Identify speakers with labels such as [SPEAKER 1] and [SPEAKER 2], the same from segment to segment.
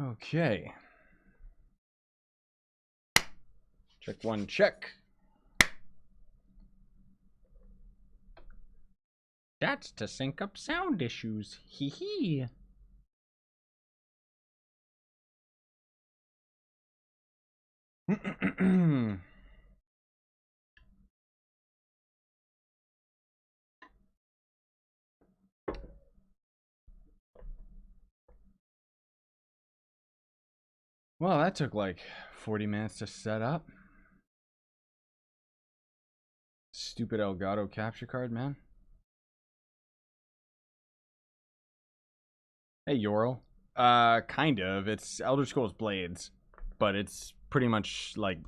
[SPEAKER 1] Okay. Check one, check. That's to sync up sound issues. Hee hee. Well, that took like 40 minutes to set up. Stupid Elgato capture card, man. Hey, Yorl. Kind of. It's Elder Scrolls Blades, but it's pretty much like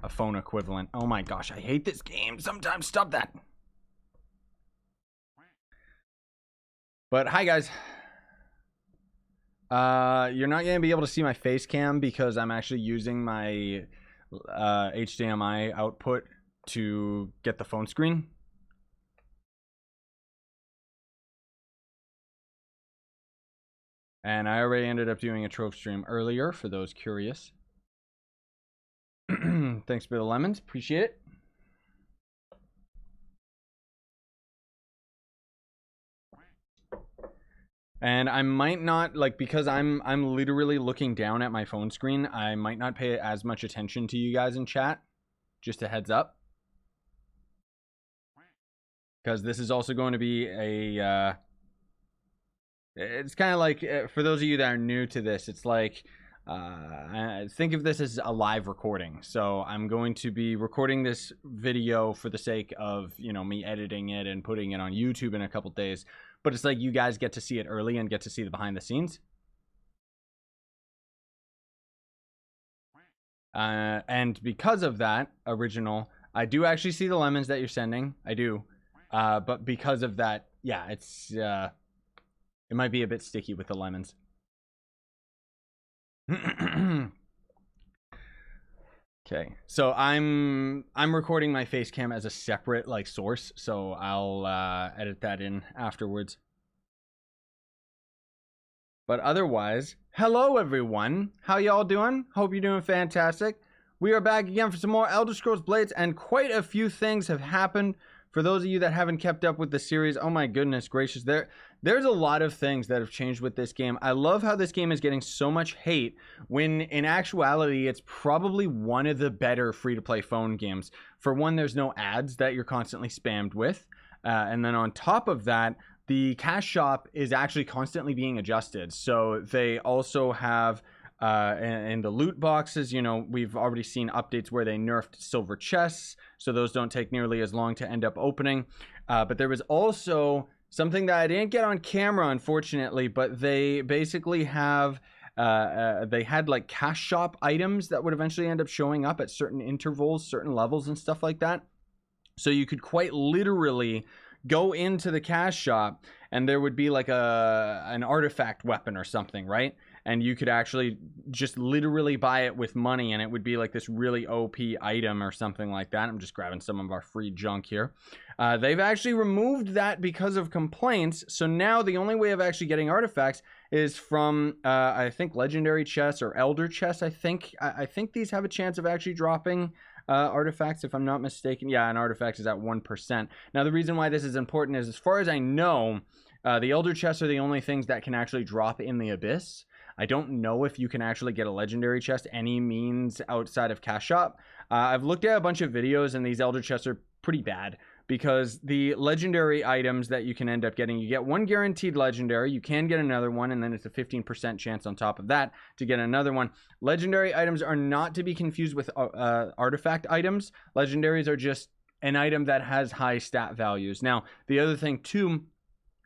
[SPEAKER 1] a phone equivalent. Oh my gosh, I hate this game. Sometimes stop that. But hi, guys. You're not gonna be able to see my face cam because I'm actually using my HDMI output to get the phone screen. And I already ended up doing a Trove stream earlier for those curious. Thanks for the lemons, appreciate it. And I might not, like, because I'm literally looking down at my phone screen, I might not pay as much attention to you guys in chat. Just a heads up. Because this is also going to be a, it's kind of like, for those of you that are new to this, it's like, think of this as a live recording. So I'm going to be recording this video for the sake of, you know, me editing it and putting it on YouTube in a couple days. But it's like you guys get to see it early and get to see the behind the scenes. And because of that, original, I do actually see the lemons that you're sending. I do. But because of that, yeah, it's it might be a bit sticky with the lemons. Okay, so I'm recording my face cam as a separate like source, so I'll edit that in afterwards. But otherwise, hello everyone. How y'all doing? Hope you're doing fantastic. We are back again for some more Elder Scrolls Blades, and quite a few things have happened. For those of you that haven't kept up with the series, oh my goodness gracious, there's a lot of things that have changed with this game. I love how this game is getting so much hate when in actuality it's probably one of the better free-to-play phone games. For one, there's no ads that you're constantly spammed with, and then on top of that, the cash shop is actually constantly being adjusted. So they also have in the loot boxes, you know, we've already seen updates where they nerfed silver chests, so those don't take nearly as long to end up opening. But there was also something that I didn't get on camera, unfortunately, but they basically have they had like cash shop items that would eventually end up showing up at certain intervals, certain levels and stuff like that. So you could quite literally go into the cash shop and there would be like an artifact weapon or something, right? And you could actually just literally buy it with money, and it would be like this really OP item or something like that. I'm just grabbing some of our free junk here. They've actually removed that because of complaints. So now the only way of actually getting artifacts is from, I think, legendary chests or elder chests. I think these have a chance of actually dropping artifacts, if I'm not mistaken. Yeah, an artifact is at 1%. Now, the reason why this is important is, as far as I know, the elder chests are the only things that can actually drop in the abyss. I don't know if you can actually get a legendary chest any means outside of cash shop. I've looked at a bunch of videos, and these elder chests are pretty bad because the legendary items that you can end up getting, you get one guaranteed legendary, you can get another one, and then it's a 15% chance on top of that to get another one. Legendary items are not to be confused with artifact items. Legendaries are just an item that has high stat values. Now, the other thing too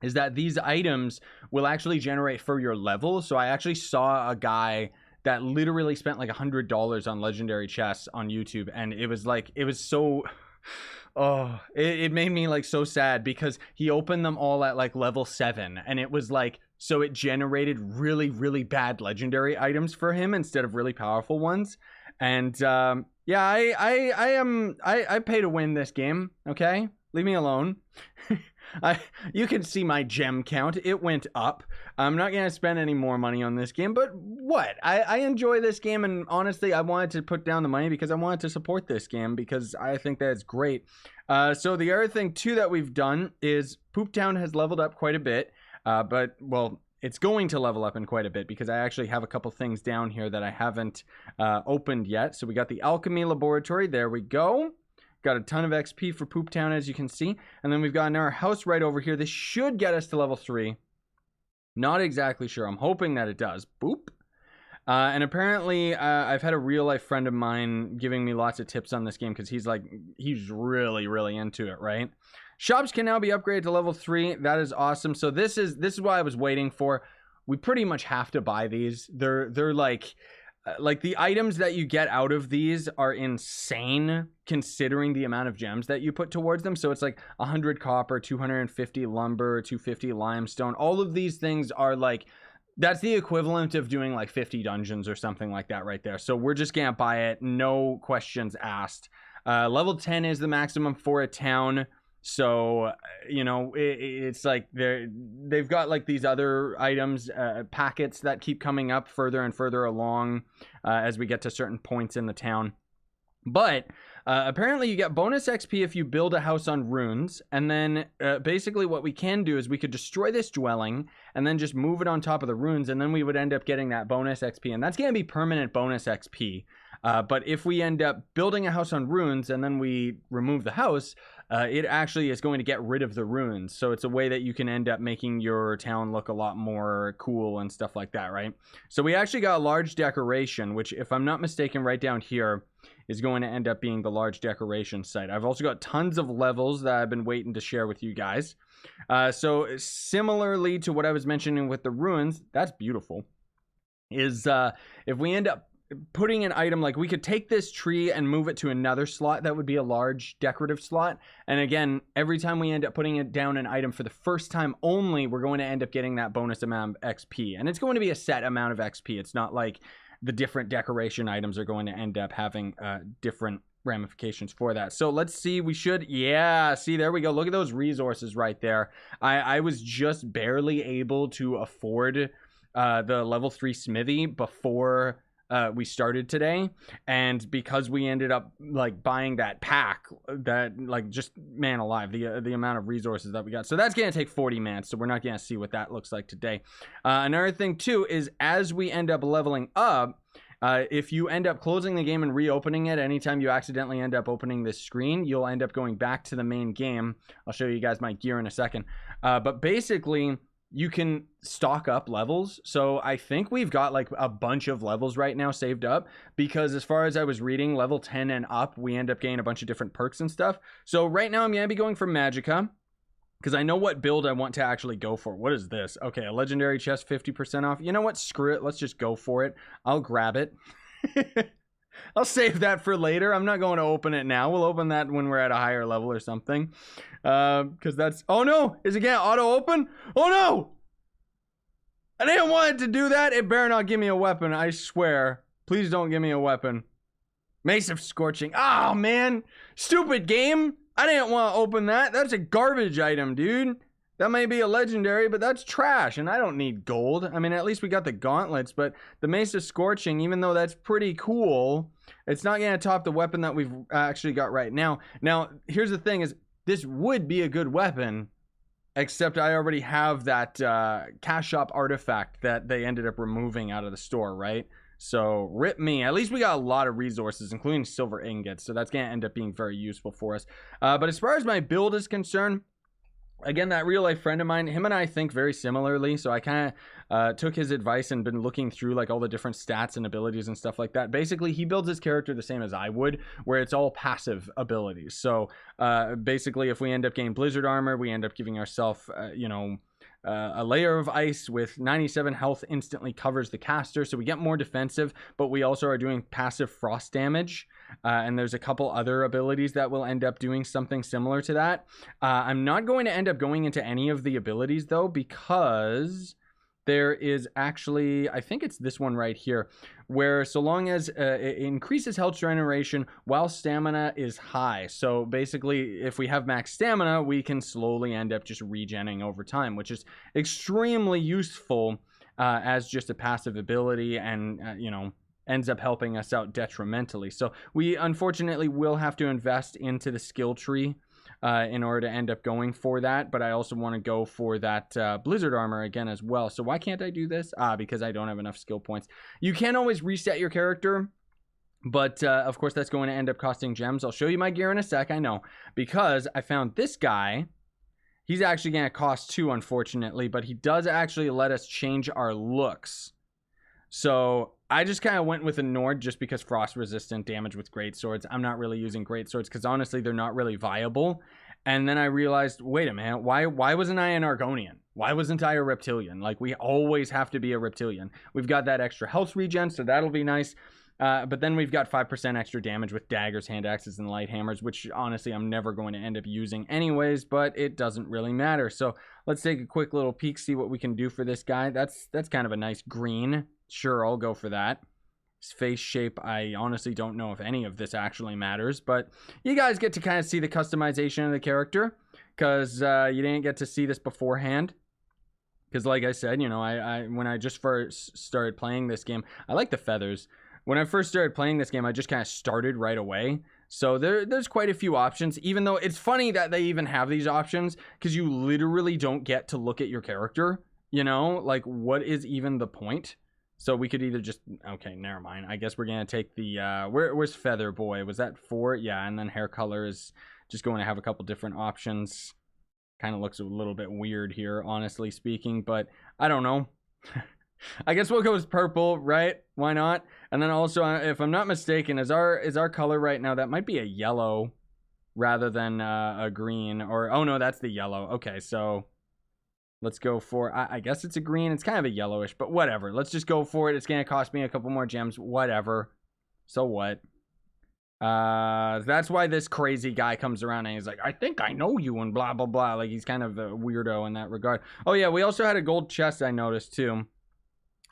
[SPEAKER 1] is that these items will actually generate for your level. So I actually saw a guy that literally spent like $100 on legendary chests on YouTube, and it was like, it was so, oh, it made me like so sad because he opened them all at like level 7, and it was like, so it generated really, really bad legendary items for him instead of really powerful ones. And yeah, I pay to win this game, okay? Leave me alone. You can see my gem count. It went up. I'm not going to spend any more money on this game, but what? I enjoy this game, and honestly, I wanted to put down the money because I wanted to support this game because I think that it's great. So the other thing, too, that we've done is Poop Town has leveled up quite a bit, but, well, it's going to level up in quite a bit because I actually have a couple things down here that I haven't opened yet. So we got the Alchemy Laboratory. There we go. Got a ton of XP for Poop Town, as you can see. And then we've got our house right over here. This should get us to level 3. Not exactly sure. I'm hoping that it does. Boop. And apparently, I've had a real-life friend of mine giving me lots of tips on this game because he's really, really into it, right? Shops can now be upgraded to level 3. That is awesome. So this is what I was waiting for. We pretty much have to buy these. They're like the items that you get out of these are insane considering the amount of gems that you put towards them. So it's like 100 copper, 250 lumber, 250 limestone. All of these things are like, that's the equivalent of doing like 50 dungeons or something like that right there. So we're just gonna buy it. No questions asked. Level 10 is the maximum for a town. So, you know, it's like they've got like these other items, packets that keep coming up further and further along as we get to certain points in the town. But apparently you get bonus XP if you build a house on runes. And then basically what we can do is we could destroy this dwelling and then just move it on top of the runes. And then we would end up getting that bonus XP. And that's going to be permanent bonus XP. But if we end up building a house on runes and then we remove the house, it actually is going to get rid of the runes. So it's a way that you can end up making your town look a lot more cool and stuff like that, right? So we actually got a large decoration, which if I'm not mistaken, right down here is going to end up being the large decoration site. I've also got tons of levels that I've been waiting to share with you guys. So similarly to what I was mentioning with the ruins, that's beautiful, is if we end up putting an item, like we could take this tree and move it to another slot that would be a large decorative slot, and again, every time we end up putting it down an item for the first time only, we're going to end up getting that bonus amount of XP, and it's going to be a set amount of XP. It's not like the different decoration items are going to end up having different ramifications for that. So let's see, we should, yeah, see, there we go. Look at those resources right there. I was just barely able to afford the level 3 smithy before we started today, and because we ended up like buying that pack, that like, just man alive, the amount of resources that we got. So that's gonna take 40 man, so we're not gonna see what that looks like today. Another thing too is as we end up leveling up, if you end up closing the game and reopening it, anytime you accidentally end up opening this screen, you'll end up going back to the main game. I'll show you guys my gear in a second, but basically you can stock up levels. So I think we've got like a bunch of levels right now saved up, because as far as I was reading, level 10 and up, we end up getting a bunch of different perks and stuff. So right now I'm going to be going for Magicka, because I know what build I want to actually go for. What is this? Okay, a legendary chest, 50% off. You know what? Screw it. Let's just go for it. I'll grab it. I'll save that for later. I'm not going to open it now. We'll open that when we're at a higher level or something. Because that's... Oh, no! Is it going to auto-open? Oh, no! I didn't want it to do that. It better not give me a weapon, I swear. Please don't give me a weapon. Mace of Scorching. Oh, man. Stupid game. I didn't want to open that. That's a garbage item, dude. That may be a legendary, but that's trash, and I don't need gold. I mean, at least we got the gauntlets, but the Mace of Scorching, even though that's pretty cool, it's not going to top the weapon that we've actually got right now. Now, here's the thing is, this would be a good weapon, except I already have that cash shop artifact that they ended up removing out of the store, right? So, rip me. At least we got a lot of resources, including silver ingots, so that's going to end up being very useful for us. But as far as my build is concerned, again, that real-life friend of mine, him and I think very similarly, so I kind of took his advice and been looking through like all the different stats and abilities and stuff like that. Basically, he builds his character the same as I would, where it's all passive abilities. So basically, if we end up getting Blizzard Armor, we end up giving ourselves, you know, a layer of ice with 97 health instantly covers the caster, so we get more defensive, but we also are doing passive frost damage. And there's a couple other abilities that will end up doing something similar to that. I'm not going to end up going into any of the abilities though, because there is actually, I think it's this one right here, where so long as it increases health generation while stamina is high. So basically, if we have max stamina, we can slowly end up just regenning over time, which is extremely useful as just a passive ability, and ends up helping us out detrimentally. So we unfortunately will have to invest into the skill tree in order to end up going for that. But I also want to go for that blizzard armor again as well. So why can't I do this? Because I don't have enough skill points. You can always reset your character, but of course that's going to end up costing gems. I'll show you my gear in a sec, I know, because I found this guy. He's actually going to cost 2, unfortunately, but he does actually let us change our looks. So I just kind of went with a Nord just because frost resistant damage with great swords. I'm not really using great swords because honestly they're not really viable. And then I realized, wait a minute, why wasn't I an Argonian? Why wasn't I a reptilian? Like, we always have to be a reptilian. We've got that extra health regen, so that'll be nice. But then we've got 5% extra damage with daggers, hand axes, and light hammers, which honestly I'm never going to end up using anyways, but it doesn't really matter. So let's take a quick little peek, see what we can do for this guy. That's kind of a nice green. Sure, I'll go for that. His face shape, I honestly don't know if any of this actually matters, but you guys get to kind of see the customization of the character, because you didn't get to see this beforehand. Because like I said, when I just first started playing this game, I like the feathers. When I first started playing this game, I just kind of started right away. So there's quite a few options, even though it's funny that they even have these options, because you literally don't get to look at your character, like, what is even the point? So we could either just, okay, never mind. I guess we're going to take the, where's Feather Boy? Was that 4? Yeah, and then hair color is just going to have a couple different options. Kind of looks a little bit weird here, honestly speaking, but I don't know. I guess we'll go with purple, right? Why not? And then also, if I'm not mistaken, is our color right now, that might be a yellow rather than a green, or, oh no, that's the yellow. Okay, so let's go for, I guess it's a green. It's kind of a yellowish, but whatever. Let's just go for it. It's going to cost me a couple more gems. Whatever. So what? That's why this crazy guy comes around and he's like, I think I know you, and blah, blah, blah. Like, he's kind of a weirdo in that regard. Oh, yeah, we also had a gold chest, I noticed, too.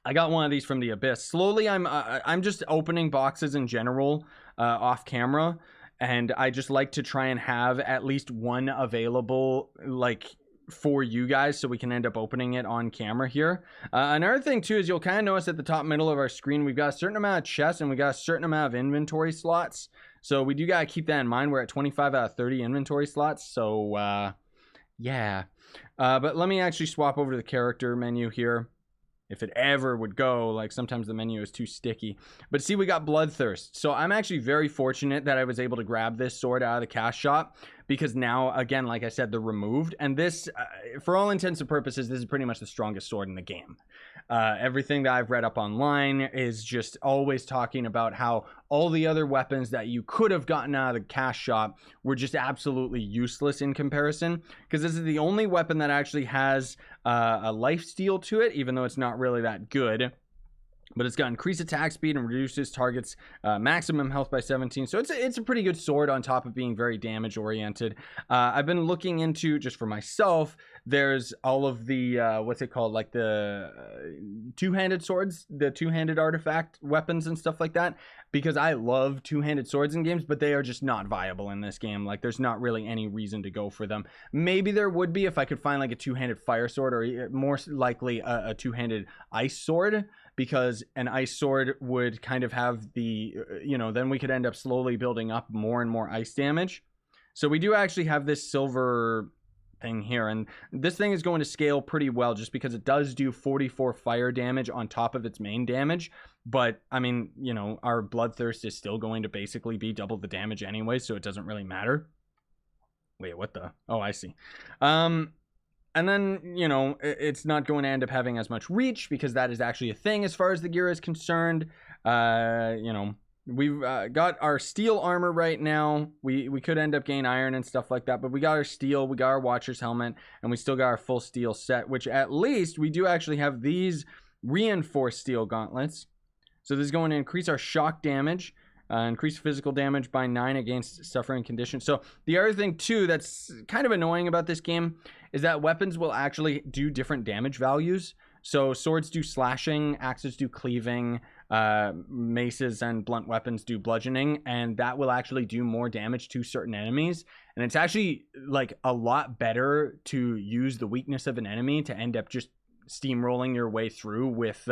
[SPEAKER 1] I got one of these from the Abyss. Slowly, I'm just opening boxes in general off camera, and I just like to try and have at least one available, like, for you guys, so we can end up opening it on camera here. Another thing too is you'll kind of notice at the top middle of our screen we've got a certain amount of chests and we got a certain amount of inventory slots, so we do got to keep that in mind. We're at 25 out of 30 inventory slots, so yeah. But let me actually swap over to the character menu here, if it ever would go. Like, sometimes the menu is too sticky. But see, we got Bloodthirst. So I'm actually very fortunate that I was able to grab this sword out of the cash shop, because now, again, like I said, they're removed. And this, for all intents and purposes, this is pretty much the strongest sword in the game. Everything that I've read up online is just always talking about how all the other weapons that you could have gotten out of the cash shop were just absolutely useless in comparison, because this is the only weapon that actually has a lifesteal to it, even though it's not really that good. But it's got increased attack speed and reduces targets maximum health by 17. So it's a pretty good sword on top of being very damage oriented. I've been looking into, just for myself, there's all of the, what's it called? Like the two-handed swords, the two-handed artifact weapons and stuff like that. Because I love two-handed swords in games, but they are just not viable in this game. Like, there's not really any reason to go for them. Maybe there would be if I could find like a two-handed fire sword, or more likely a two-handed ice sword. Because an ice sword would kind of have the, then we could end up slowly building up more and more ice damage. So we do actually have this silver thing here, and this thing is going to scale pretty well just because it does do 44 fire damage on top of its main damage. But I mean, our Bloodthirst is still going to basically be double the damage anyway, so it doesn't really matter. Wait, what the? Oh, I see. And then, it's not going to end up having as much reach, because that is actually a thing as far as the gear is concerned. We've got our steel armor right now. We could end up gaining iron and stuff like that, but we got our steel, we got our Watcher's helmet, and we still got our full steel set, which at least we do actually have these reinforced steel gauntlets. So this is going to increase our shock damage. Increase physical damage by 9 against suffering conditions. So the other thing too that's kind of annoying about this game is that weapons will actually do different damage values. So swords do slashing, axes do cleaving, maces and blunt weapons do bludgeoning, and that will actually do more damage to certain enemies. And it's actually like a lot better to use the weakness of an enemy to end up just steamrolling your way through with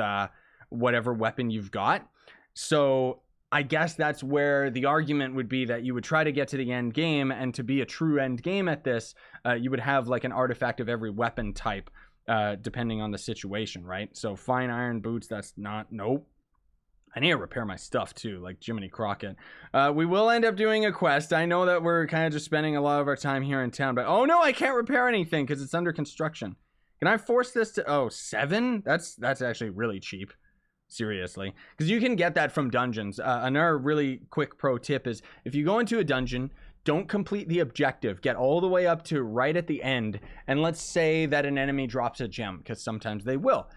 [SPEAKER 1] whatever weapon you've got. So I guess that's where the argument would be that you would try to get to the end game, and to be a true end game at this, you would have like an artifact of every weapon type, depending on the situation, right? So fine iron boots, that's not, nope. I need to repair my stuff too, like Jiminy Crockett. We will end up doing a quest. I know that we're kind of just spending a lot of our time here in town, but oh no, I can't repair anything because it's under construction. Can I force this to, oh, 7? That's actually really cheap. Seriously, because you can get that from dungeons. Another really quick pro tip is if you go into a dungeon, don't complete the objective. Get all the way up to right at the end, and let's say that an enemy drops a gem, because sometimes they will.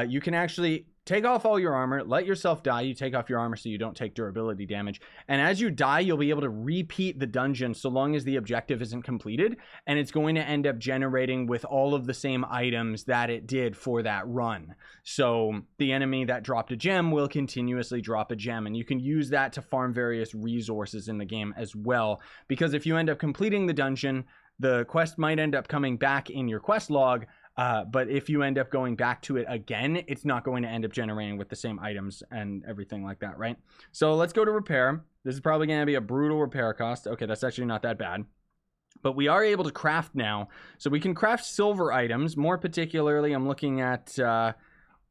[SPEAKER 1] You can actually take off all your armor, let yourself die. You take off your armor so you don't take durability damage. And as you die, you'll be able to repeat the dungeon so long as the objective isn't completed. And it's going to end up generating with all of the same items that it did for that run. So the enemy that dropped a gem will continuously drop a gem. And you can use that to farm various resources in the game as well. Because if you end up completing the dungeon, the quest might end up coming back in your quest log. But if you end up going back to it again, it's not going to end up generating with the same items and everything like that, right? So let's go to repair. This is probably going to be a brutal repair cost. Okay, that's actually not that bad. But we are able to craft now. So we can craft silver items. More particularly, I'm looking at,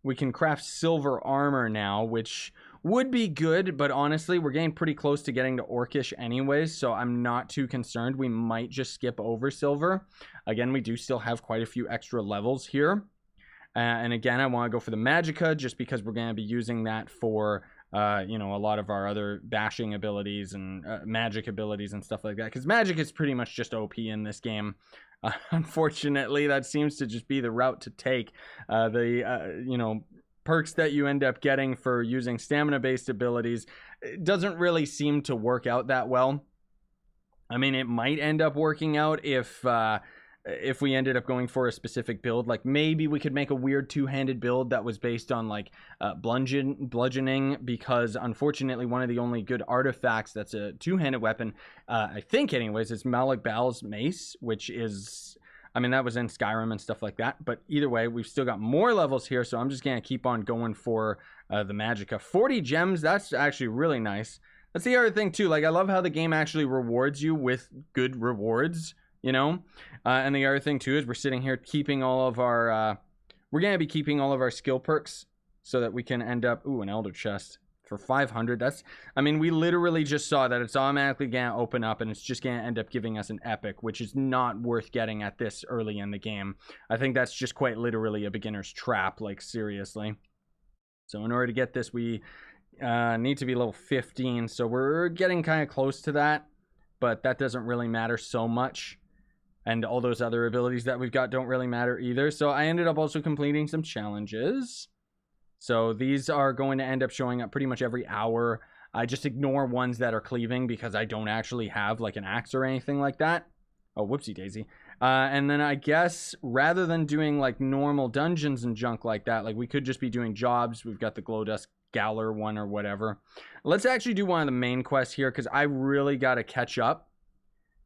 [SPEAKER 1] we can craft silver armor now, which would be good, but honestly, we're getting pretty close to getting to Orcish anyways, so I'm not too concerned. We might just skip over silver. Again, we do still have quite a few extra levels here. And again, I want to go for the Magicka just because we're going to be using that for, you know, a lot of our other bashing abilities and magic abilities and stuff like that. Because magic is pretty much just OP in this game. Unfortunately, that seems to just be the route to take. You know, perks that you end up getting for using stamina-based abilities, it doesn't really seem to work out that well. I mean, it might end up working out if we ended up going for a specific build. Like maybe we could make a weird two-handed build that was based on like bludgeoning, because unfortunately one of the only good artifacts that's a two-handed weapon, I think anyways, is Malik Bal's mace, which is, I mean, that was in Skyrim and stuff like that. But either way, we've still got more levels here, so I'm just going to keep on going for the Magicka. 40 gems, that's actually really nice. That's the other thing, too. Like, I love how the game actually rewards you with good rewards, you know? And the other thing, too, is we're sitting here keeping all of our... we're going to be keeping all of our skill perks so that we can end up... Ooh, an Elder Chest. For 500, that's, I mean, we literally just saw that it's automatically going to open up and it's just going to end up giving us an epic, which is not worth getting at this early in the game. I think that's just quite literally a beginner's trap, like seriously. So in order to get this, we need to be level 15, so we're getting kind of close to that, but that doesn't really matter so much. And all those other abilities that we've got don't really matter either. So I ended up also completing some challenges. So these are going to end up showing up pretty much every hour. I just ignore ones that are cleaving because I don't actually have like an axe or anything like that. Oh, whoopsie daisy. And then I guess rather than doing like normal dungeons and junk like that, like we could just be doing jobs. We've got the Glowdust Galler one or whatever. Let's actually do one of the main quests here because I really got to catch up.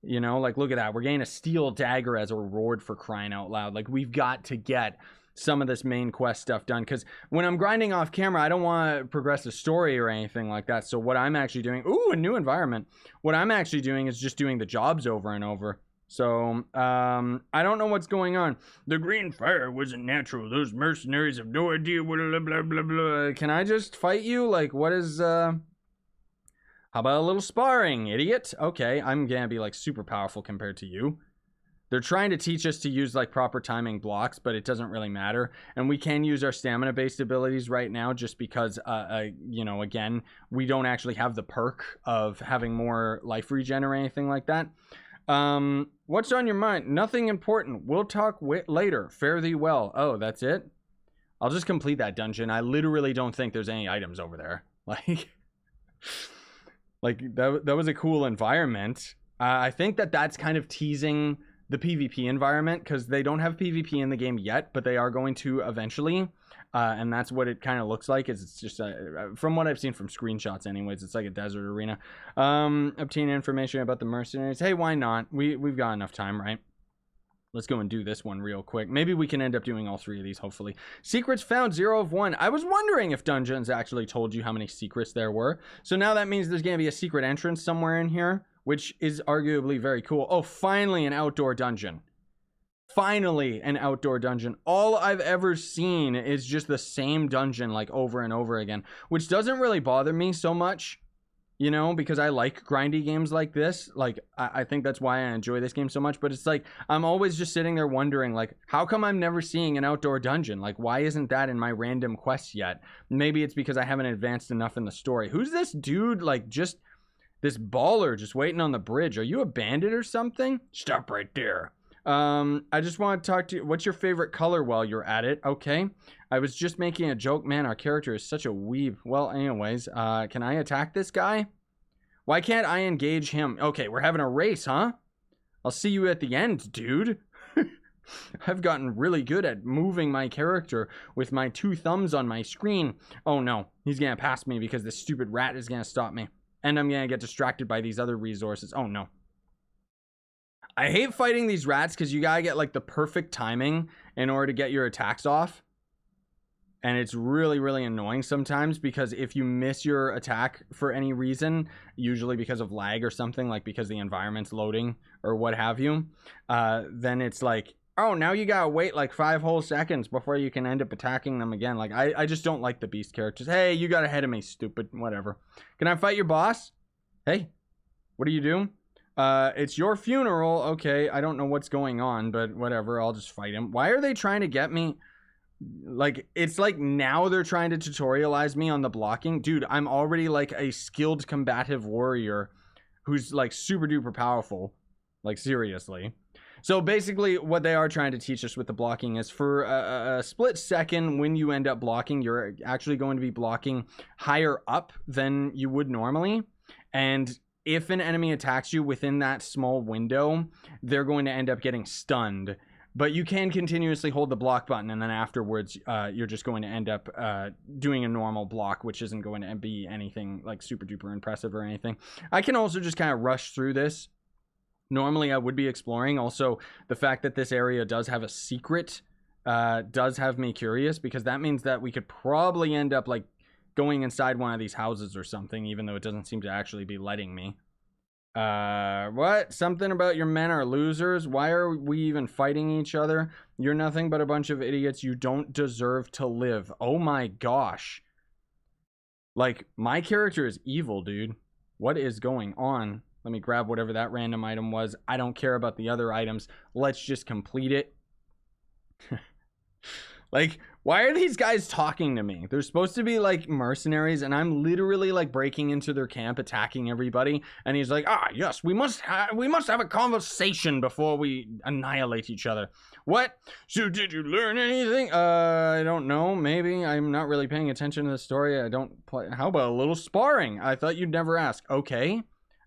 [SPEAKER 1] You know, like look at that. We're getting a steel dagger as a reward for crying out loud. Like we've got to get some of this main quest stuff done, because when I'm grinding off camera, I don't want to progress the story or anything like that. So what I'm actually doing, ooh, a new environment. What I'm actually doing is just doing the jobs over and over. So I don't know what's going on. The green fire wasn't natural. Those mercenaries have no idea what blah blah blah blah. Can I just fight you? Like what is how about a little sparring, idiot? Okay, I'm gonna be like super powerful compared to you. They're trying to teach us to use like proper timing blocks, but it doesn't really matter. And we can use our stamina based abilities right now just because, you know, again, we don't actually have the perk of having more life regen or anything like that. What's on your mind? Nothing important. We'll talk later. Fare thee well. Oh, that's it? I'll just complete that dungeon. I literally don't think there's any items over there. Like that was a cool environment. I think that that's kind of teasing the PvP environment, because they don't have PvP in the game yet, but they are going to eventually. And that's what it kind of looks like. Is it's just from what I've seen from screenshots, anyways, it's like a desert arena. Obtain information about the mercenaries. Hey, why not? We've got enough time, right? Let's go and do this one real quick. Maybe we can end up doing all 3 of these, hopefully. Secrets found, 0 of 1. I was wondering if dungeons actually told you how many secrets there were. So now that means there's going to be a secret entrance somewhere in here, which is arguably very cool. Oh, finally an outdoor dungeon. Finally an outdoor dungeon. All I've ever seen is just the same dungeon, like, over and over again, which doesn't really bother me so much. You know, because I like grindy games like this. Like, I think that's why I enjoy this game so much. But it's like, I'm always just sitting there wondering, like, how come I'm never seeing an outdoor dungeon? Like, why isn't that in my random quests yet? Maybe it's because I haven't advanced enough in the story. Who's this dude, like, just this baller just waiting on the bridge? Are you a bandit or something? Stop right there. I just want to talk to you. What's your favorite color while you're at it? Okay. I was just making a joke. Man, our character is such a weeb. Well, anyways, can I attack this guy? Why can't I engage him? Okay, we're having a race, huh? I'll see you at the end, dude. I've gotten really good at moving my character with my 2 thumbs on my screen. Oh no, he's gonna pass me because this stupid rat is gonna stop me. And I'm gonna get distracted by these other resources. Oh no. I hate fighting these rats because you gotta get like the perfect timing in order to get your attacks off. And it's really, really annoying sometimes because if you miss your attack for any reason, usually because of lag or something, like because the environment's loading or what have you, then it's like, oh, now you gotta wait like 5 whole seconds before you can end up attacking them again. Like, I just don't like the beast characters. Hey, you got ahead of me, stupid. Whatever. Can I fight your boss? Hey, what are you doing? It's your funeral. Okay, I don't know what's going on, but whatever. I'll just fight him. Why are they trying to get me? Like, it's like now they're trying to tutorialize me on the blocking. Dude, I'm already like a skilled combative warrior who's like super duper powerful. Like, seriously. So basically what they are trying to teach us with the blocking is for a split second when you end up blocking, you're actually going to be blocking higher up than you would normally. And if an enemy attacks you within that small window, they're going to end up getting stunned. But you can continuously hold the block button, and then afterwards, you're just going to end up doing a normal block, which isn't going to be anything like super duper impressive or anything. I can also just kind of rush through this. Normally, I would be exploring. Also, the fact that this area does have a secret does have me curious, because that means that we could probably end up like going inside one of these houses or something, even though it doesn't seem to actually be letting me. What? Something about your men are losers? Why are we even fighting each other? You're nothing but a bunch of idiots. You don't deserve to live. Oh my gosh. Like, my character is evil, dude. What is going on? Let me grab whatever that random item was. I don't care about the other items. Let's just complete it. Like, why are these guys talking to me? They're supposed to be like mercenaries, and I'm literally like breaking into their camp, attacking everybody. And he's like, ah, yes, we must have a conversation before we annihilate each other. What? So did you learn anything? I don't know. Maybe. I'm not really paying attention to the story. I don't play. How about a little sparring? I thought you'd never ask. Okay.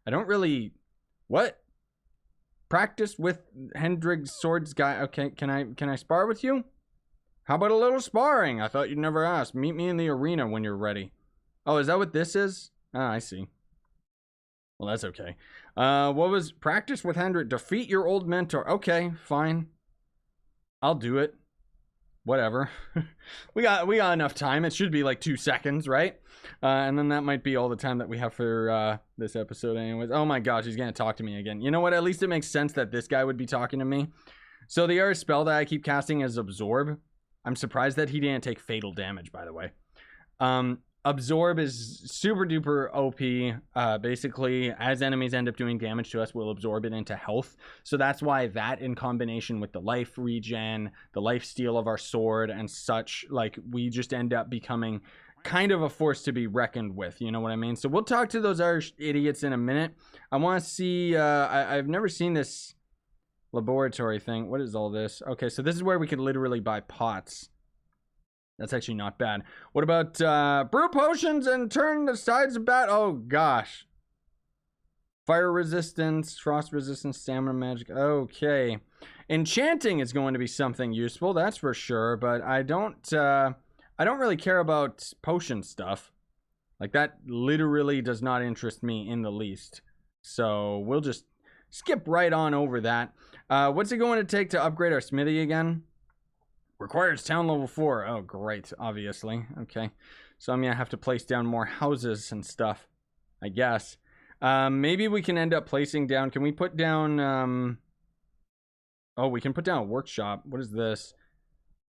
[SPEAKER 1] I don't really. What? Practice with Hendrig's swords guy. Okay. Can I spar with you? How about a little sparring? I thought you'd never ask. Meet me in the arena when you're ready. Oh, is that what this is? Ah, I see. Well, that's okay. What was practice with Hendrik? Defeat your old mentor. Okay, fine. I'll do it. Whatever. we got enough time. It should be like 2 seconds, right? And then that might be all the time that we have for this episode anyways. Oh my gosh, he's gonna talk to me again. You know what? At least it makes sense that this guy would be talking to me. So the other spell that I keep casting is Absorb. I'm surprised that he didn't take fatal damage, by the way. Absorb is super duper OP. Basically, as enemies end up doing damage to us, we'll absorb it into health. So that's why that, in combination with the life regen, the life steal of our sword and such, like, we just end up becoming kind of a force to be reckoned with. You know what I mean? So we'll talk to those Irish idiots in a minute. I want to see... I've never seen this laboratory thing. What is all this? Okay, so this is where we could literally buy pots. That's actually not bad. What about brew potions and turn the sides of bat? Oh gosh. Fire resistance, frost resistance, stamina magic. Okay. Enchanting is going to be something useful, that's for sure, but I don't really care about potion stuff. Like, that literally does not interest me in the least. So we'll just skip right on over that. What's it going to take to upgrade our smithy again? Requires town level 4. Oh, great, obviously. Okay. So I'm going to have to place down more houses and stuff, I guess. Maybe we can end up placing down... Can we put down... Oh, we can put down a workshop. What is this?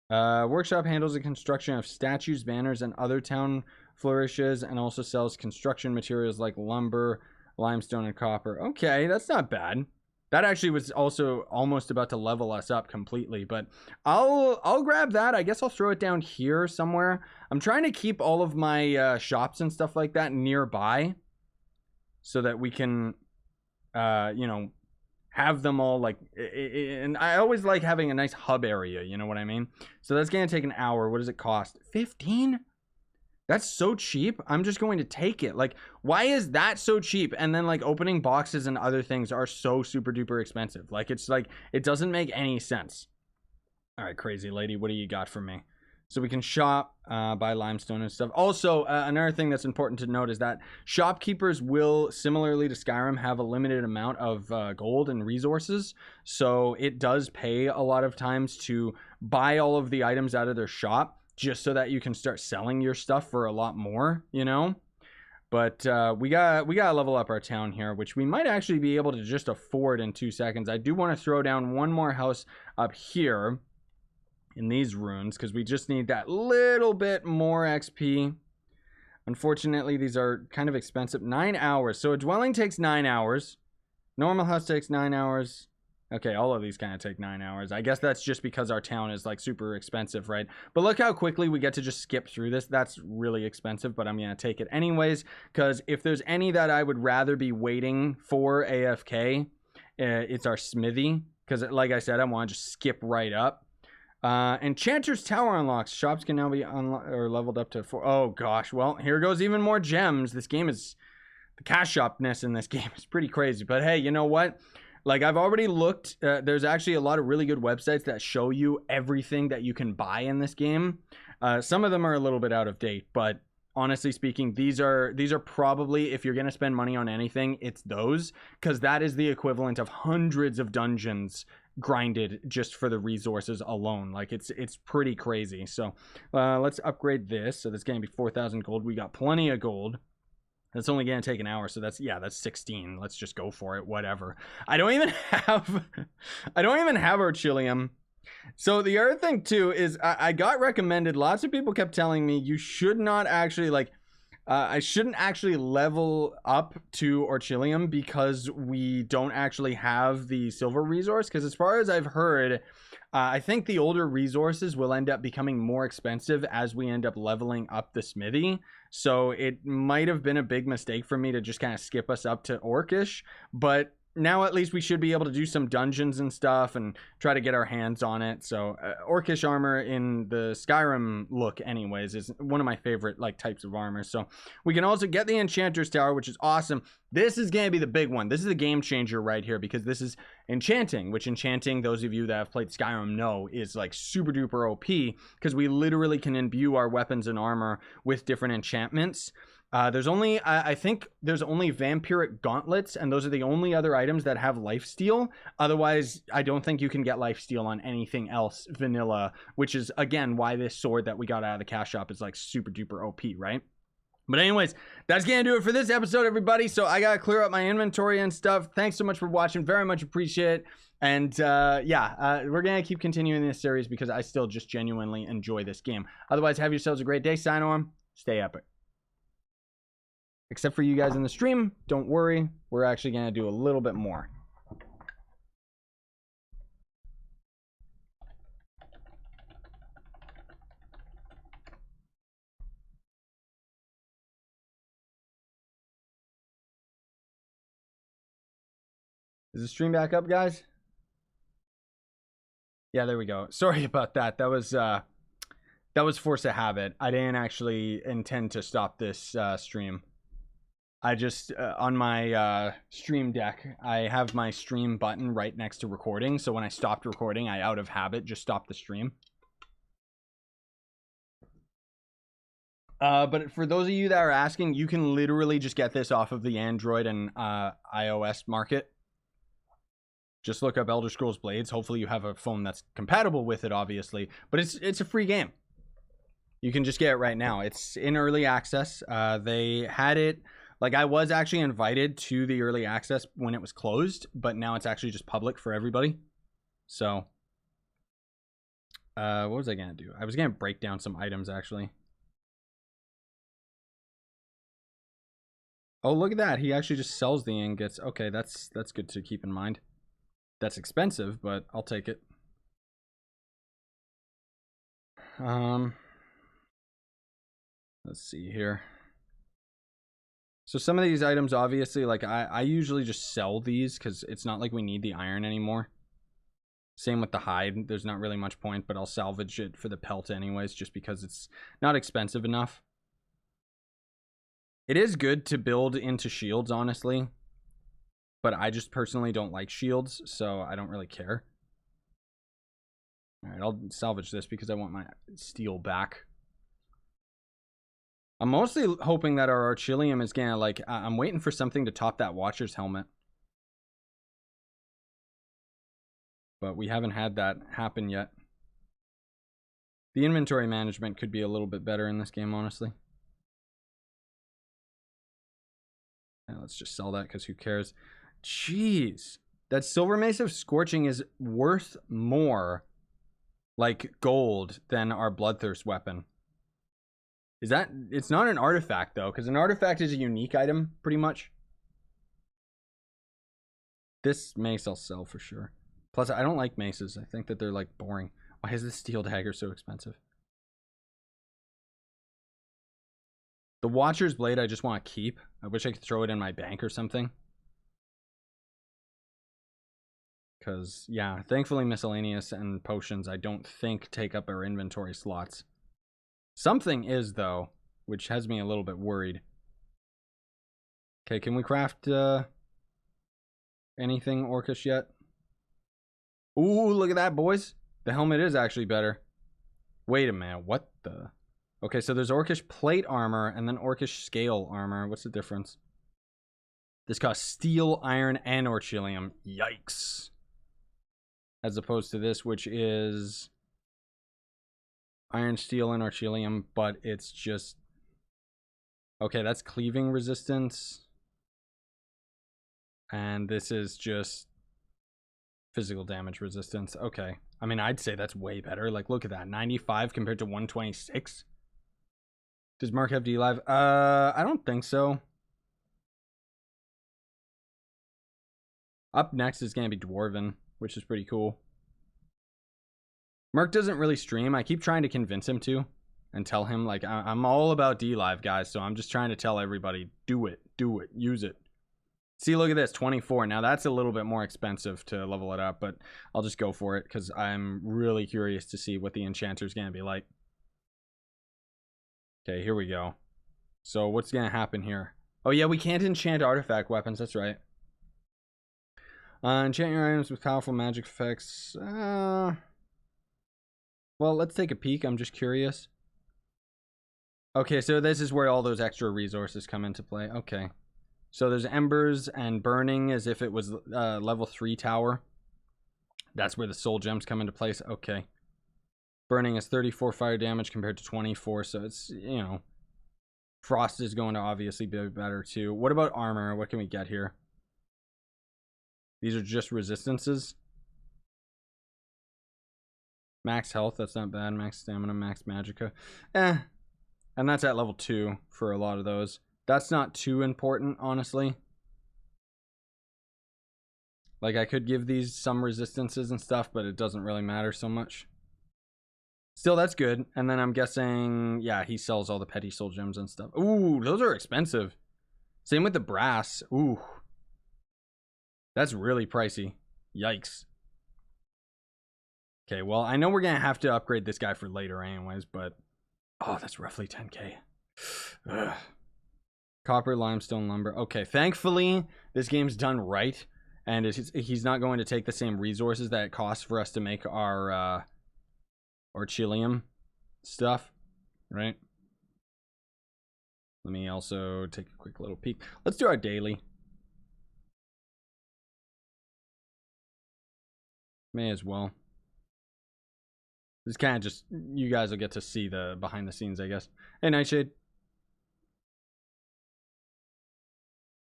[SPEAKER 1] Workshop handles the construction of statues, banners, and other town flourishes, and also sells construction materials like lumber, limestone, and copper. Okay, that's not bad. That actually was also almost about to level us up completely, but I'll grab that. I guess I'll throw it down here somewhere. I'm trying to keep all of my shops and stuff like that nearby so that we can, you know, have them all like, and I always like having a nice hub area, you know what I mean? So that's going to take an hour. What does it cost? 15? That's so cheap. I'm just going to take it. Like, why is that so cheap? And then like opening boxes and other things are so super duper expensive. Like, it's like, it doesn't make any sense. All right, crazy lady, what do you got for me? So we can shop, buy limestone and stuff. Also, another thing that's important to note is that shopkeepers will, similarly to Skyrim, have a limited amount of gold and resources. So it does pay a lot of times to buy all of the items out of their shop, just so that you can start selling your stuff for a lot more, you know? But we gotta level up our town here, which we might actually be able to just afford in 2 seconds. I do want to throw down one more house up here in these ruins, because we just need that little bit more XP. Unfortunately, these are kind of expensive. 9 hours. So a dwelling takes 9 hours. Normal house takes 9 hours. Okay, all of these kind of take 9 hours. I guess that's just because our town is like super expensive, right? But look how quickly we get to just skip through this. That's really expensive, but I'm going to take it anyways, because if there's any that I would rather be waiting for AFK, it's our smithy, because like I said, I want to just skip right up. Enchanter's Tower unlocks. Shops can now be leveled up to 4. Oh gosh, well, here goes even more gems. This game is... The cash shopness in this game is pretty crazy, but hey, you know what? Like, I've already looked, there's actually a lot of really good websites that show you everything that you can buy in this game. Some of them are a little bit out of date, but honestly speaking, these are probably, if you're going to spend money on anything, it's those, because that is the equivalent of hundreds of dungeons grinded just for the resources alone. Like, it's pretty crazy. So let's upgrade this. So that's going to be 4,000 gold. We got plenty of gold. That's only going to take an hour, so that's 16. Let's just go for it, whatever. I don't even have Orchilium. So the other thing too is I got recommended, lots of people kept telling me you should not actually like, I shouldn't actually level up to Orchilium because we don't actually have the silver resource, because as far as I've heard, I think the older resources will end up becoming more expensive as we end up leveling up the smithy. So it might have been a big mistake for me to just kind of skip us up to Orcish, but now at least we should be able to do some dungeons and stuff and try to get our hands on it. So Orcish armor in the Skyrim look anyways is one of my favorite like types of armor. So we can also get the Enchanter's Tower, which is awesome. This is going to be the big one. This is a game changer right here, because this is enchanting, which enchanting, those of you that have played Skyrim know, is like super duper OP, because we literally can imbue our weapons and armor with different enchantments. There's only, I think there's only vampiric gauntlets, and those are the only other items that have lifesteal. Otherwise, I don't think you can get lifesteal on anything else vanilla, which is, again, why this sword that we got out of the cash shop is like super duper OP, right? But anyways, that's gonna do it for this episode, everybody. So I gotta clear up my inventory and stuff. Thanks so much for watching. Very much appreciate it. And we're gonna keep continuing this series because I still just genuinely enjoy this game. Otherwise, have yourselves a great day. Sign on. Stay epic. Except for you guys in the stream, don't worry. We're actually gonna do a little bit more. Is the stream back up, guys? Yeah, there we go. Sorry about that. That was force of habit. I didn't actually intend to stop this stream. I just, on my stream deck, I have my stream button right next to recording. So when I stopped recording, I out of habit just stopped the stream. But for those of you that are asking, you can literally just get this off of the Android and iOS market. Just look up Elder Scrolls Blades. Hopefully you have a phone that's compatible with it, obviously. But it's a free game. You can just get it right now. It's in early access. They had it... Like, I was actually invited to the early access when it was closed, but now it's actually just public for everybody. So, what was I going to do? I was going to break down some items, actually. Oh, look at that. He actually just sells the ingots. Okay, that's good to keep in mind. That's expensive, but I'll take it. Let's see here. So some of these items, obviously, like I usually just sell these because it's not like we need the iron anymore. Same with the hide. There's not really much point, but I'll salvage it for the pelt anyways, just because it's not expensive enough. It is good to build into shields, honestly. But I just personally don't like shields, so I don't really care. Alright, I'll salvage this because I want my steel back. I'm mostly hoping that our Archilium is gonna, like, I'm waiting for something to top that Watcher's helmet. But we haven't had that happen yet. The inventory management could be a little bit better in this game, honestly. Yeah, let's just sell that because who cares? Jeez. That Silver Mace of Scorching is worth more, like, gold than our Bloodthirst weapon. Is that... It's not an artifact, though, because an artifact is a unique item, pretty much. This mace I'll sell for sure. Plus, I don't like maces. I think that they're, like, boring. Why is this steel dagger so expensive? The Watcher's Blade I just want to keep. I wish I could throw it in my bank or something. Because, yeah, thankfully miscellaneous and potions I don't think take up our inventory slots. Something is, though, which has me a little bit worried. Okay, can we craft anything Orcish yet? Ooh, look at that, boys. The helmet is actually better. Wait a minute, what the... Okay, so there's Orcish plate armor and then Orcish scale armor. What's the difference? This costs steel, iron, and Orchilium. Yikes. As opposed to this, which is... iron, steel, and Archilium, but it's just... Okay, that's cleaving resistance. And this is just physical damage resistance. Okay. I mean, I'd say that's way better. Like, look at that. 95 compared to 126. Does Mark have D-Live? I don't think so. Up next is going to be Dwarven, which is pretty cool. Merc doesn't really stream. I keep trying to convince him to and tell him, like, I'm all about D-Live, guys, so I'm just trying to tell everybody, do it, use it. See, look at this, 24. Now, that's a little bit more expensive to level it up, but I'll just go for it because I'm really curious to see what the Enchanter's going to be like. Okay, here we go. So, what's going to happen here? Oh, yeah, we can't enchant artifact weapons. That's right. Enchant your items with powerful magic effects. Well, let's take a peek. I'm just curious. Okay, so this is where all those extra resources come into play. Okay. So there's Embers and Burning as if it was level 3 tower. That's where the soul gems come into place. Okay. Burning is 34 fire damage compared to 24, so it's, you know, Frost is going to obviously be better too. What about armor? What can we get here? These are just resistances. Max health, that's not bad. Max stamina, max magicka. And that's at level 2 for a lot of those. That's not too important, honestly. Like, I could give these some resistances and stuff, but it doesn't really matter so much. Still, that's good. And then I'm guessing, yeah, he sells all the petty soul gems and stuff. Ooh, those are expensive. Same with the brass. Ooh. That's really pricey. Yikes. Okay, well, I know we're going to have to upgrade this guy for later anyways, but... Oh, that's roughly 10k. Ugh. Copper, limestone, lumber. Okay, thankfully, this game's done right. And he's not going to take the same resources that it costs for us to make our chilium stuff, right? Let me also take a quick little peek. Let's do our daily. May as well. This kind of just, you guys will get to see the behind the scenes, I guess. Hey, Nightshade.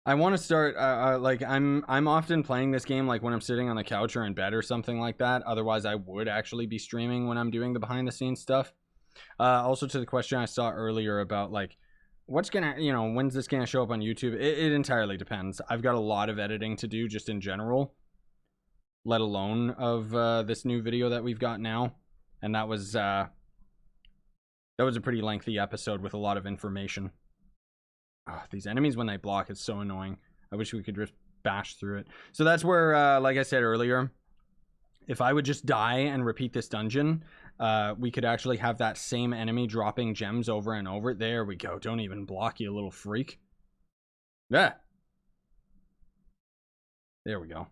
[SPEAKER 1] I want to start, like, I'm often playing this game, like, when I'm sitting on the couch or in bed or something like that. Otherwise, I would actually be streaming when I'm doing the behind the scenes stuff. Also, to the question I saw earlier about, like, what's gonna, you know, when's this gonna show up on YouTube? It entirely depends. I've got a lot of editing to do just in general, let alone of this new video that we've got now. And that was a pretty lengthy episode with a lot of information. Oh, these enemies, when they block, it's so annoying. I wish we could just bash through it. So that's where, like I said earlier, if I would just die and repeat this dungeon, we could actually have that same enemy dropping gems over and over. There we go. Don't even block, you little freak. Yeah. There we go.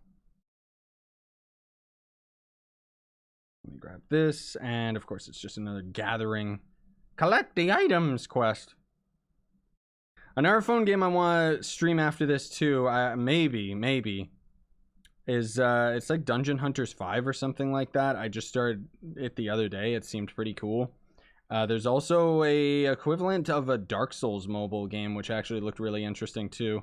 [SPEAKER 1] Let me grab this. And, of course, it's just another gathering. Collect the items quest. Another phone game I want to stream after this too, maybe, is it's like Dungeon Hunters 5 or something like that. I just started it the other day. It seemed pretty cool. There's also a equivalent of a Dark Souls mobile game, which actually looked really interesting too.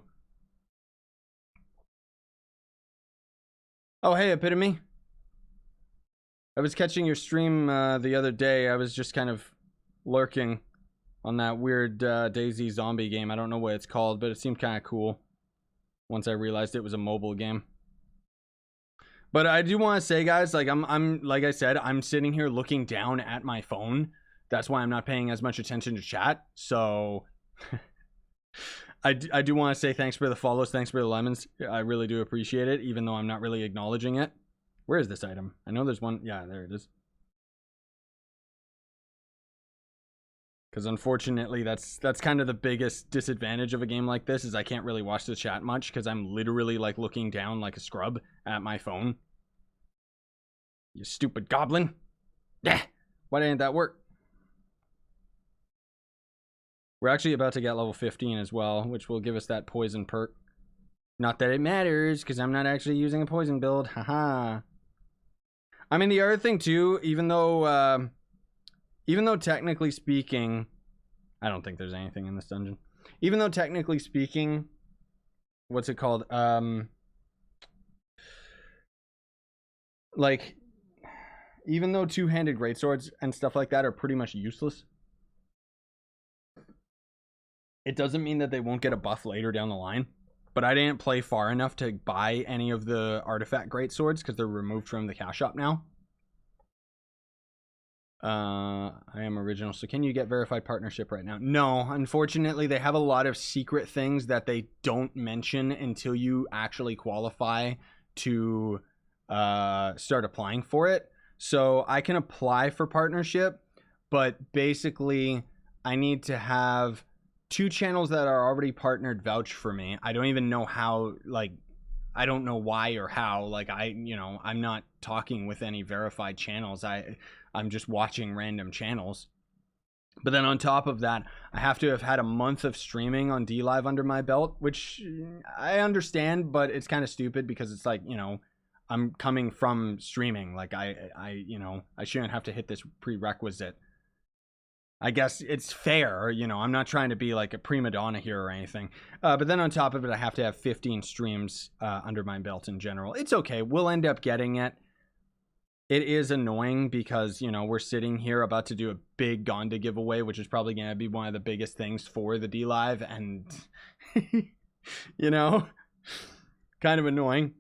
[SPEAKER 1] Oh, hey, Epitome. I was catching your stream the other day. I was just kind of lurking on that weird DayZ zombie game. I don't know what it's called, but it seemed kind of cool once I realized it was a mobile game. But I do want to say, guys, like I'm like I said, I'm sitting here looking down at my phone. That's why I'm not paying as much attention to chat. So I do want to say thanks for the follows, thanks for the lemons. I really do appreciate it, even though I'm not really acknowledging it. Where is this item? I know there's one. Yeah, there it is. Because unfortunately, that's kind of the biggest disadvantage of a game like this, is I can't really watch the chat much because I'm literally like looking down like a scrub at my phone. You stupid goblin. Yeah. Why didn't that work? We're actually about to get level 15 as well, which will give us that poison perk. Not that it matters, because I'm not actually using a poison build. Haha. I mean, the other thing too, even though technically speaking, I don't think there's anything in this dungeon. Even though technically speaking, what's it called? Like, even though two-handed greatswords and stuff like that are pretty much useless, it doesn't mean that they won't get a buff later down the line. But I didn't play far enough to buy any of the artifact greatswords because they're removed from the cash shop now. I am original. So can you get verified partnership right now? No, unfortunately, they have a lot of secret things that they don't mention until you actually qualify to start applying for it. So I can apply for partnership, but basically I need to have 2 channels that are already partnered vouch for me. I don't even know how, like, I don't know why or how. Like, I'm not talking with any verified channels. I'm just watching random channels. But then on top of that, I have to have had a month of streaming on DLive under my belt, which I understand, but it's kind of stupid because it's like, I'm coming from streaming. Like, I shouldn't have to hit this prerequisite. I guess it's fair, I'm not trying to be like a prima donna here or anything. But then on top of it, I have to have 15 streams under my belt in general. It's okay. We'll end up getting it. It is annoying because, we're sitting here about to do a big Gonda giveaway, which is probably going to be one of the biggest things for the DLive. And, kind of annoying.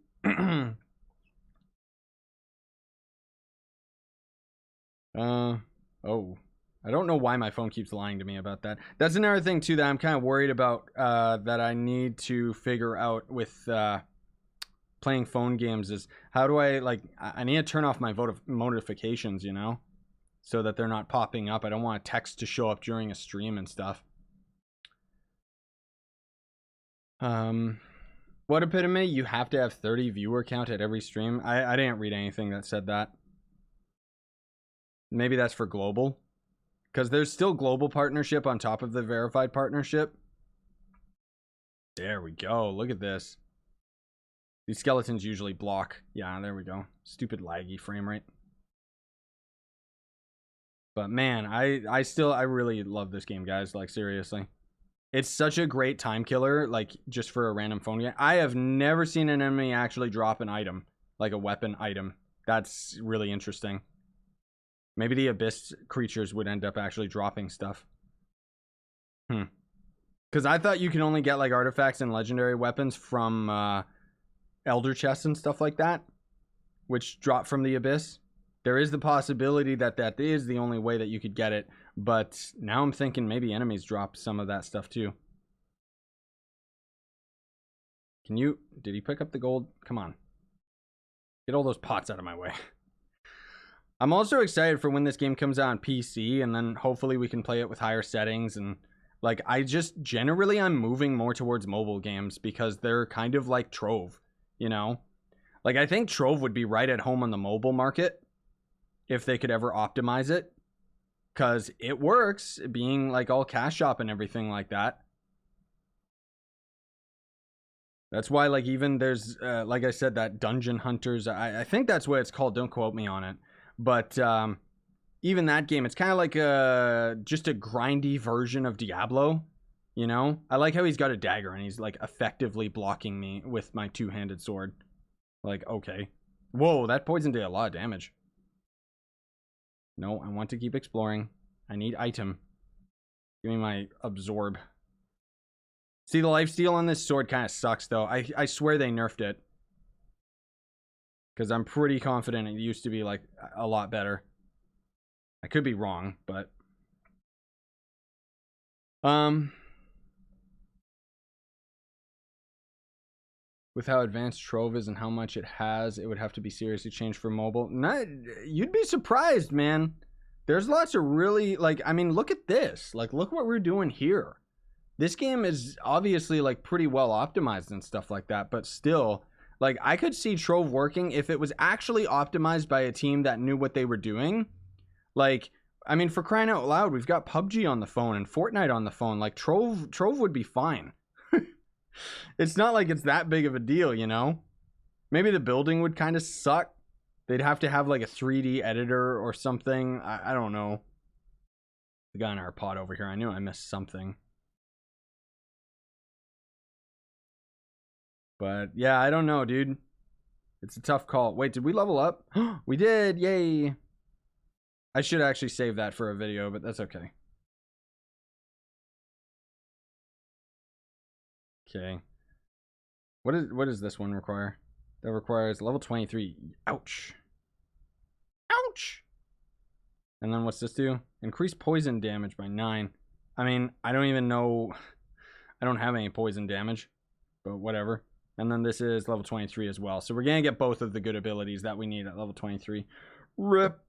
[SPEAKER 1] Oh. I don't know why my phone keeps lying to me about that. That's another thing, too, that I'm kind of worried about that I need to figure out with playing phone games is how do I need to turn off my notifications, so that they're not popping up. I don't want a text to show up during a stream and stuff. What epitome? You have to have 30 viewer count at every stream. I didn't read anything that said that. Maybe that's for global, because there's still global partnership on top of the verified partnership. There we go. Look at this. These skeletons usually block. Yeah, there we go. Stupid laggy frame rate. But man, I really love this game, guys. Like, seriously. It's such a great time killer, like, just for a random phone game. I have never seen an enemy actually drop an item, like a weapon item. That's really interesting. Maybe the Abyss creatures would end up actually dropping stuff. Because I thought you can only get, like, artifacts and legendary weapons from Elder Chests and stuff like that, which drop from the Abyss. There is the possibility that that is the only way that you could get it, but now I'm thinking maybe enemies drop some of that stuff too. Can you... Did he pick up the gold? Come on. Get all those pots out of my way. I'm also excited for when this game comes out on PC, and then hopefully we can play it with higher settings. And like, I'm moving more towards mobile games because they're kind of like Trove, you know? Like, I think Trove would be right at home on the mobile market if they could ever optimize it, because it works, being like all cash shop and everything like that. That's why, like, even there's like I said, that Dungeon Hunters, I think that's what it's called, don't quote me on it, but even that game, it's kind of like just a grindy version of Diablo, you know? I like how he's got a dagger and he's like effectively blocking me with my two-handed sword. Like, okay. Whoa, that poison did a lot of damage. No, I want to keep exploring. I need item. Give me my absorb. See, the lifesteal on this sword kind of sucks, though. I swear they nerfed it. Because I'm pretty confident it used to be, like, a lot better. I could be wrong, but... With how advanced Trove is and how much it has, it would have to be seriously changed for mobile. Not, you'd be surprised, man. There's lots of really, like, I mean, look at this. Like, look what we're doing here. This game is obviously, like, pretty well optimized and stuff like that, but still, like, I could see Trove working if it was actually optimized by a team that knew what they were doing. Like, I mean, for crying out loud, we've got PUBG on the phone and Fortnite on the phone. Like, Trove would be fine. It's not like it's that big of a deal, you know? Maybe the building would kind of suck. They'd have to have like a 3D editor or something. I don't know. The guy in our pod over here, I knew I missed something. But yeah, I don't know, dude. It's a tough call. Wait, did we level up? We did, yay. I should actually save that for a video, but that's okay. Okay. What does this one require? That requires level 23. Ouch. Ouch! And then what's this do? Increase poison damage by 9. I mean, I don't even know. I don't have any poison damage, but whatever. And then this is level 23 as well. So we're going to get both of the good abilities that we need at level 23. RIP.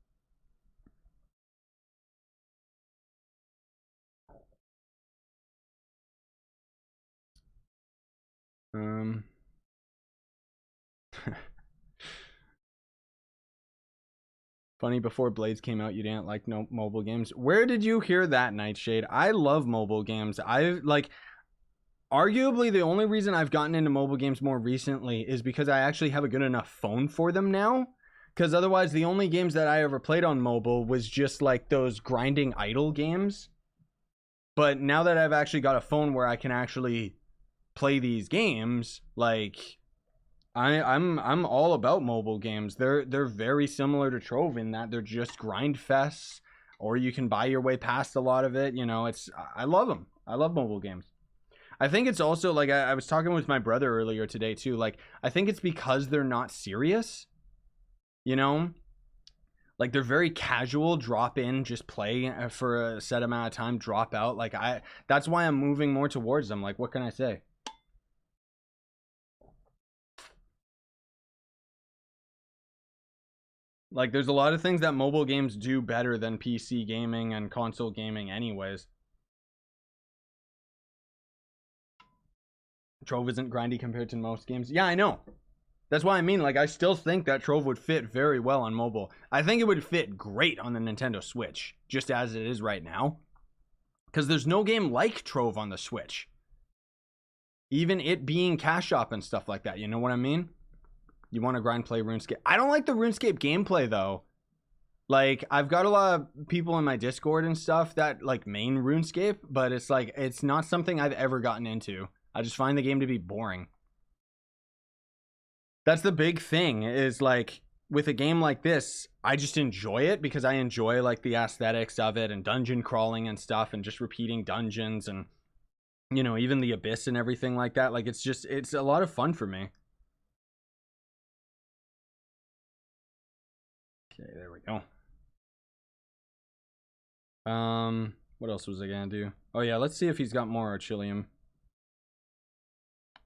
[SPEAKER 1] Funny, before Blades came out, you didn't like no mobile games. Where did you hear that, Nightshade? I love mobile games. I like, arguably the only reason I've gotten into mobile games more recently is because I actually have a good enough phone for them now. Because otherwise, the only games that I ever played on mobile was just like those grinding idle games. But now that I've actually got a phone where I can actually play these games, like, I'm all about mobile games. They're very similar to Trove in that they're just grind fests, or you can buy your way past a lot of it. You know, I love them. I love mobile games. I think it's also like I was talking with my brother earlier today too. Like, I think it's because they're not serious. You know, like they're very casual. Drop in, just play for a set amount of time, drop out. Like that's why I'm moving more towards them. Like, what can I say? Like, there's a lot of things that mobile games do better than PC gaming and console gaming anyways. Trove isn't grindy compared to most games. Yeah, I know. That's why I mean, like, I still think that Trove would fit very well on mobile. I think it would fit great on the Nintendo Switch, just as it is right now. Because there's no game like Trove on the Switch. Even it being Cash Shop and stuff like that, you know what I mean? You want to grind, play RuneScape. I don't like the RuneScape gameplay, though. Like, I've got a lot of people in my Discord and stuff that, like, main RuneScape, but it's, like, it's not something I've ever gotten into. I just find the game to be boring. That's the big thing, is, like, with a game like this, I just enjoy it because I enjoy, like, the aesthetics of it and dungeon crawling and stuff and just repeating dungeons and, you know, even the Abyss and everything like that. Like, it's just, it's a lot of fun for me. Okay, there we go. What else was I gonna do? Oh yeah, let's see if he's got more Archilium.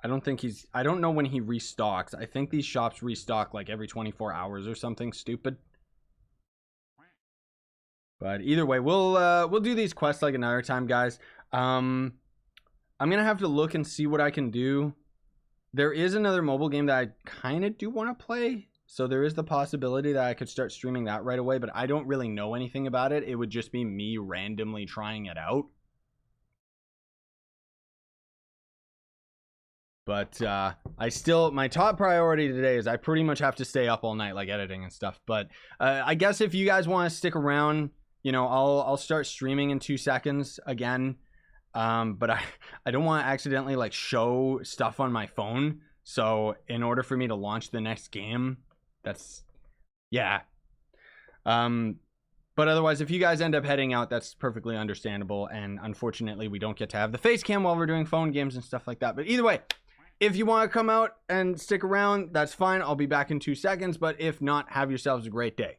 [SPEAKER 1] I don't think he's, I don't know when he restocks. I think these shops restock like every 24 hours or something stupid. But either way, we'll do these quests like another time, guys. I'm gonna have to look and see what I can do. There is another mobile game that I kind of do want to play. So there is the possibility that I could start streaming that right away, but I don't really know anything about it. It would just be me randomly trying it out. But I still, my top priority today is I pretty much have to stay up all night, like editing and stuff. But I guess if you guys want to stick around, you know, I'll start streaming in 2 seconds again. But I don't want to accidentally like show stuff on my phone. So in order for me to launch the next game, that's, yeah. But otherwise, if you guys end up heading out, that's perfectly understandable. And unfortunately, we don't get to have the face cam while we're doing phone games and stuff like that. But either way, if you want to come out and stick around, that's fine. I'll be back in 2 seconds. But if not, have yourselves a great day.